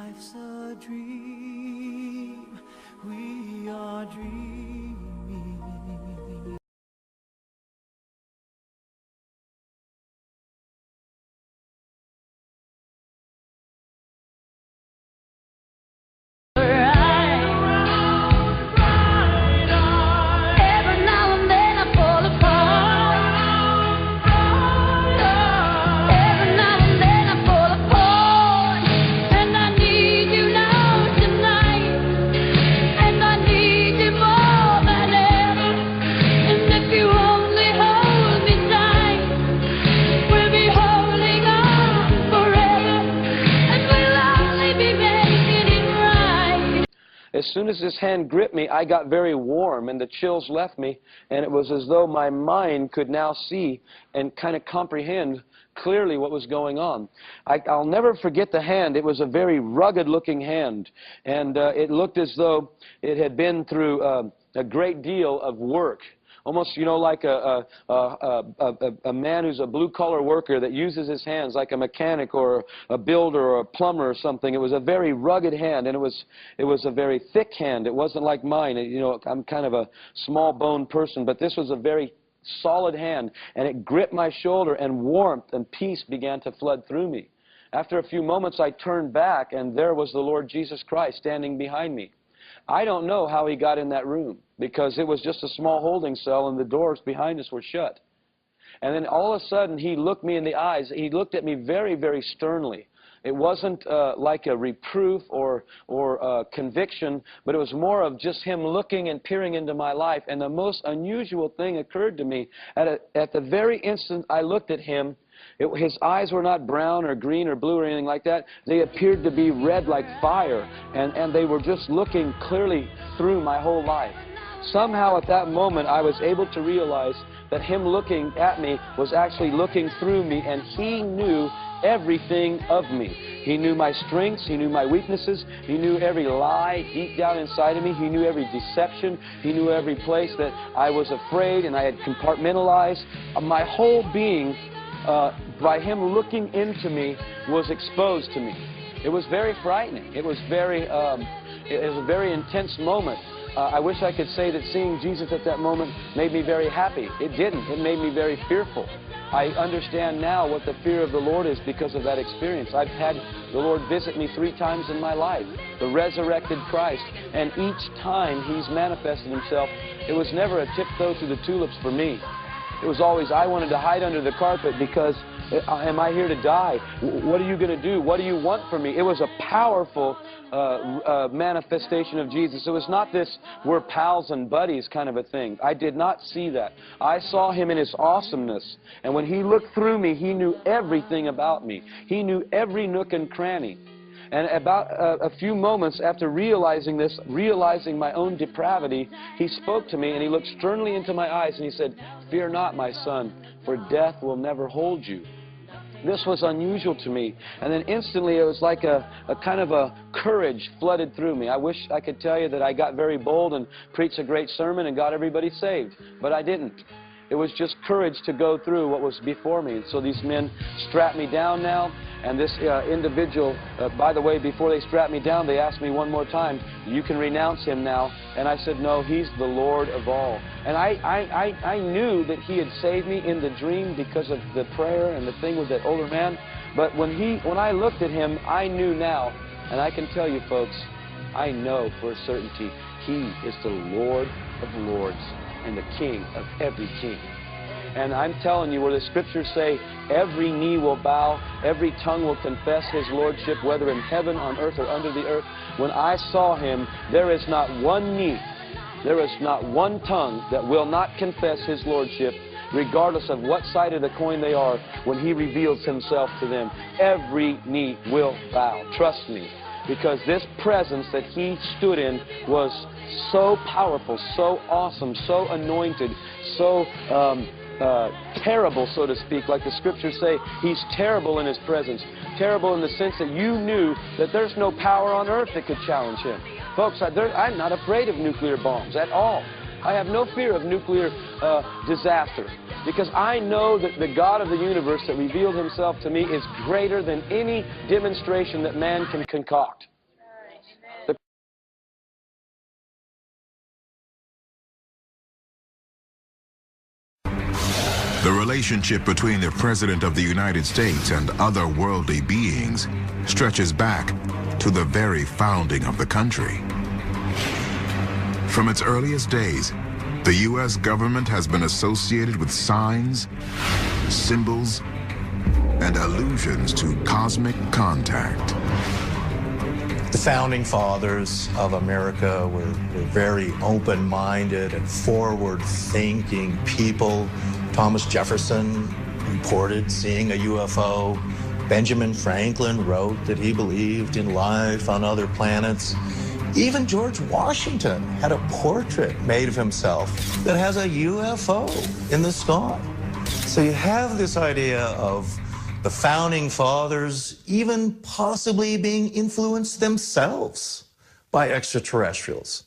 Life's a dream, we are dreaming. As soon as his hand gripped me, I got very warm and the chills left me, and it was as though my mind could now see and kind of comprehend clearly what was going on. I'll never forget the hand. It was a very rugged looking hand, and it looked as though it had been through a great deal of work. Almost, you know, like a man who's a blue-collar worker that uses his hands like a mechanic or a builder or a plumber or something. It was a very rugged hand, and it was a very thick hand. It wasn't like mine. You know, I'm kind of a small-boned person, but this was a very solid hand, and it gripped my shoulder, and warmth and peace began to flood through me. After a few moments, I turned back, and there was the Lord Jesus Christ standing behind me. I don't know how he got in that room, because it was just a small holding cell and the doors behind us were shut. And then all of a sudden he looked me in the eyes. He looked at me very, very sternly. It wasn't like a reproof or conviction, but it was more of just him looking and peering into my life. And the most unusual thing occurred to me. At the very instant I looked at him, his eyes were not brown or green or blue or anything like that. They appeared to be red like fire, and they were just looking clearly through my whole life. Somehow at that moment I was able to realize that him looking at me was actually looking through me, and he knew everything of me. He knew my strengths, he knew my weaknesses, he knew every lie deep down inside of me, he knew every deception, he knew every place that I was afraid and I had compartmentalized. My whole being, by him looking into me, was exposed to me. It was very frightening. It was a very intense moment. I wish I could say that seeing Jesus at that moment made me very happy. It didn't. It made me very fearful. I understand now what the fear of the Lord is because of that experience. I've had the Lord visit me 3 times in my life, the resurrected Christ, and each time he's manifested himself, it was never a tiptoe through the tulips for me. It was always, I wanted to hide under the carpet because, am I here to die? What are you going to do? What do you want from me? It was a powerful manifestation of Jesus. It was not this, we're pals and buddies kind of a thing. I did not see that. I saw him in his awesomeness. And when he looked through me, he knew everything about me. He knew every nook and cranny. And about a few moments after realizing this, realizing my own depravity, he spoke to me and he looked sternly into my eyes and he said, "Fear not, my son, for death will never hold you." This was unusual to me. And then instantly it was like a kind of a courage flooded through me. I wish I could tell you that I got very bold and preached a great sermon and got everybody saved, but I didn't. It was just courage to go through what was before me. And so these men strapped me down now, and this individual, by the way, before they strapped me down, they asked me one more time, "You can renounce him now." And I said, "No, he's the Lord of all." And I knew that he had saved me in the dream because of the prayer and the thing with that older man. But when I looked at him, I knew now, and I can tell you folks, I know for a certainty, he is the Lord of lords and the King of every king. And I'm telling you, where the scriptures say every knee will bow, every tongue will confess his lordship, whether in heaven, on earth, or under the earth. When I saw him, there is not one knee, there is not one tongue that will not confess his lordship, regardless of what side of the coin they are, when he reveals himself to them. Every knee will bow. Trust me. Because this presence that he stood in was so powerful, so awesome, so anointed, so terrible, so to speak. Like the scriptures say, he's terrible in his presence. Terrible in the sense that you knew that there's no power on earth that could challenge him. Folks, I'm not afraid of nuclear bombs at all. I have no fear of nuclear disaster, because I know that the God of the universe that revealed himself to me is greater than any demonstration that man can concoct. The relationship between the President of the United States and other worldly beings stretches back to the very founding of the country. From its earliest days, the U.S. government has been associated with signs, symbols, and allusions to cosmic contact. The founding fathers of America were very open-minded and forward-thinking people. Thomas Jefferson reported seeing a UFO. Benjamin Franklin wrote that he believed in life on other planets. Even George Washington had a portrait made of himself that has a UFO in the sky. So you have this idea of the founding fathers even possibly being influenced themselves by extraterrestrials.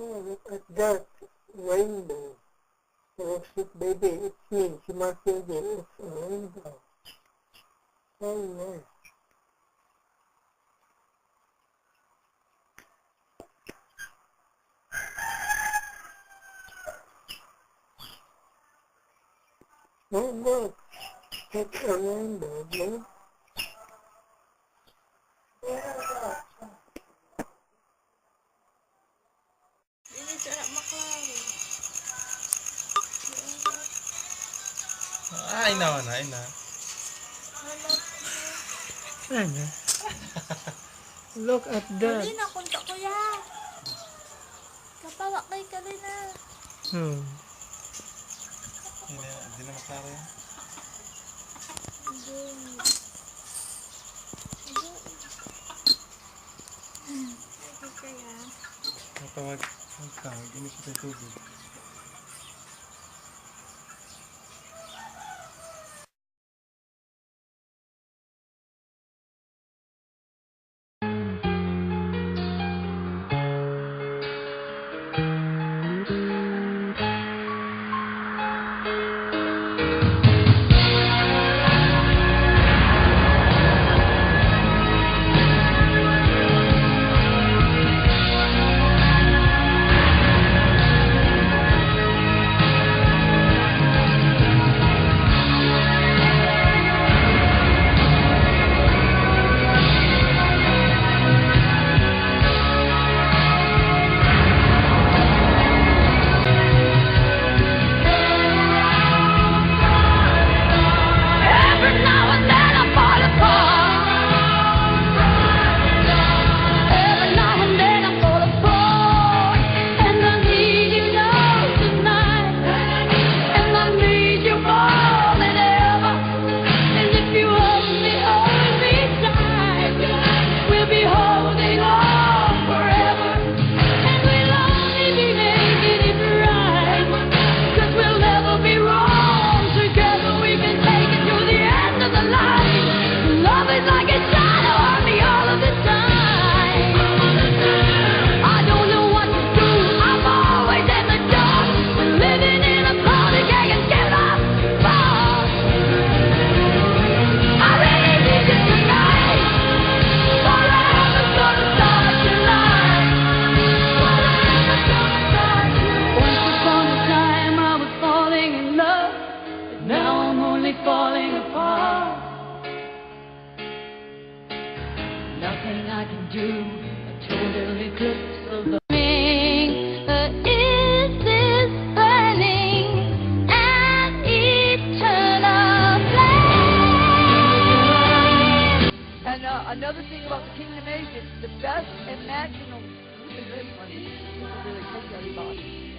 Oh, look at that rainbow. Oh, shit, baby, it's me. She must be there. It's a rainbow. Oh, yeah. Oh, look. It's a rainbow, look. Yeah. Ay na, ay na. Look at that. Dali na, kunta ko ya. Kapawak kay ka rin na. Hindi na maklaro yan. Kapag ginis ito tubig.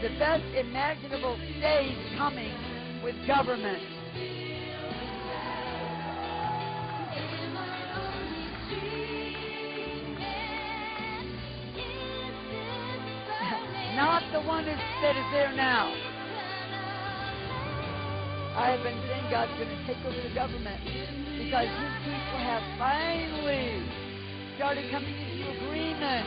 the best imaginable days coming with government. Not the one that is there now. I have been saying God's going to take over the government because His people have finally started coming into agreement.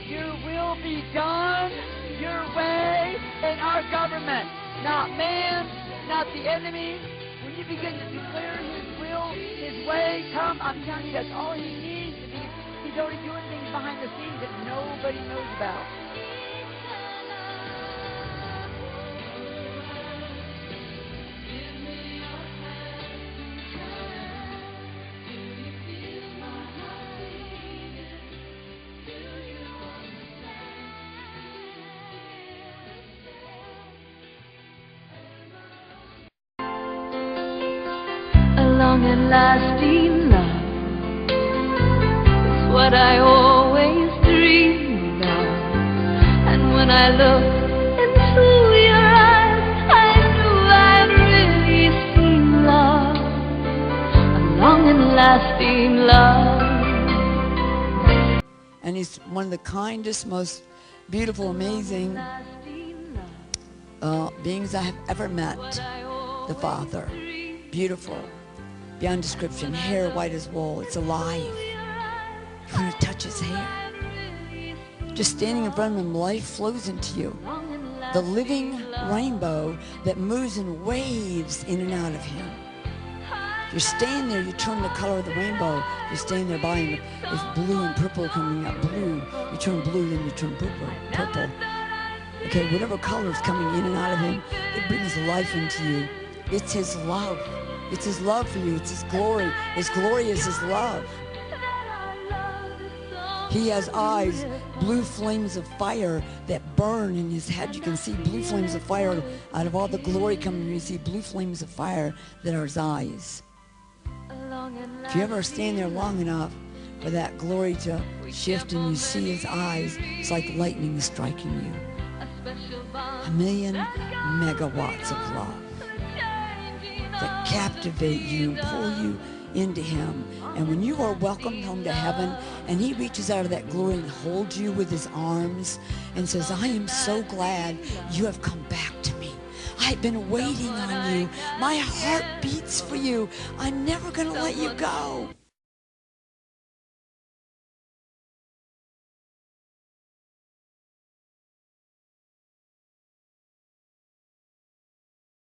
Your will be done your way in our government. Not man, not the enemy. When you begin to declare His will, His way, come, I'm telling you, that's all He needs to be. He's already doing things behind the scenes that nobody knows about. Long and lasting love is what I always dreamed of. And when I looked into your eyes, I knew I'd really seen love, a long and lasting love. And He's one of the kindest, most beautiful, amazing beings I have ever met. The Father. Beautiful. Beyond description, hair white as wool. It's alive. You want to touch His hair. Just standing in front of Him, life flows into you. The living rainbow that moves in waves in and out of Him. You're staying there, you turn the color of the rainbow. You're staying there by Him. If blue and purple coming out, blue, you turn blue, then you turn purple. Okay, whatever color is coming in and out of Him, it brings life into you. It's His love. It's His love for you. It's His glory. His glory is His love. He has eyes, blue flames of fire that burn in His head. You can see blue flames of fire out of all the glory coming. You see blue flames of fire that are His eyes. If you ever stand there long enough for that glory to shift and you see His eyes, it's like lightning striking you. 1,000,000 megawatts of love that captivate you, pull you into Him. And when you are welcomed home to heaven and He reaches out of that glory and holds you with His arms and says, I am so glad you have come back to me. I've been waiting on you. My heart beats for you. I'm never going to let you go.